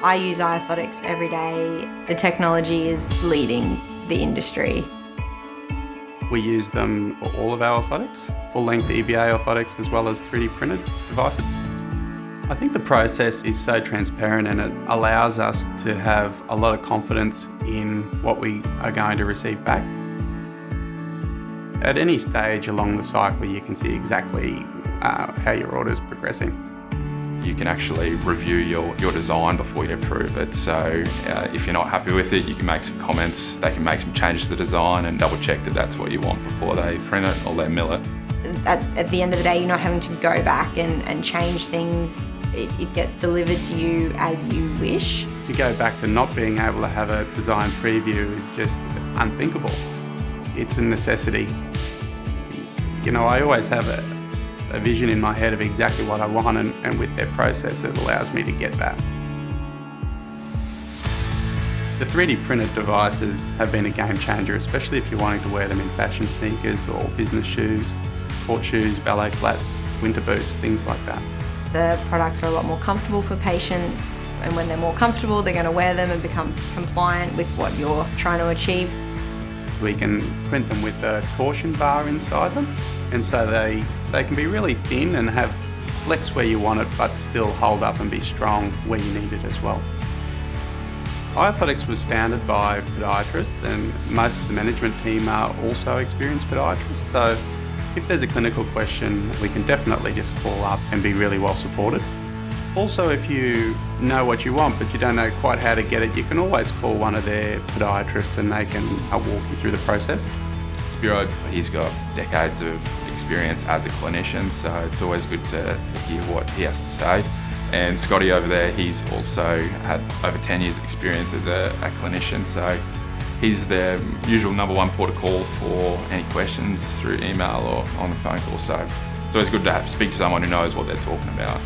I use iOrthotics every day. The technology is leading the industry. We use them for all of our orthotics, full-length EVA orthotics as well as 3D printed devices. I think the process is so transparent and it allows us to have a lot of confidence in what we are going to receive back. At any stage along the cycle, you can see exactly how your order is progressing. You can actually review your design before you approve it. So if you're not happy with it, you can make some comments. They can make some changes to the design and double check that that's what you want before they print it or they mill it. At the end of the day, you're not having to go back and change things. It gets delivered to you as you wish. To go back to not being able to have a design preview is just unthinkable. It's a necessity. You know, I always have a vision in my head of exactly what I want, and with their process it allows me to get that. The 3D printed devices have been a game changer, especially if you're wanting to wear them in fashion sneakers or business shoes, sport shoes, ballet flats, winter boots, things like that. The products are a lot more comfortable for patients, and when they're more comfortable, they're going to wear them and become compliant with what you're trying to achieve. We can print them with a torsion bar inside them, and so they can be really thin and have flex where you want it, but still hold up and be strong where you need it as well. iOrthotics was founded by podiatrists, and most of the management team are also experienced podiatrists, so if there's a clinical question, we can definitely just call up and be really well supported. Also, if you know what you want but you don't know quite how to get it, you can always call one of their podiatrists and they can help walk you through the process. Spiro, he's got decades of experience as a clinician, so it's always good to hear what he has to say. And Scotty over there, he's also had over 10 years experience as a clinician, so he's the usual number one port of call for any questions through email or on the phone call, so it's always good to speak to someone who knows what they're talking about.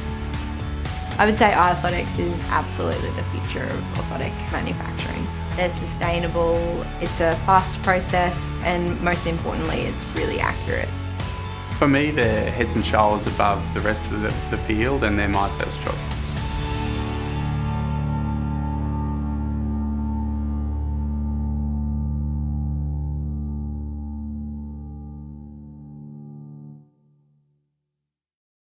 I would say iOrthotics is absolutely the future of orthotic manufacturing. They're sustainable, it's a fast process, and most importantly, it's really accurate. For me, they're heads and shoulders above the rest of the field, and they're my first choice.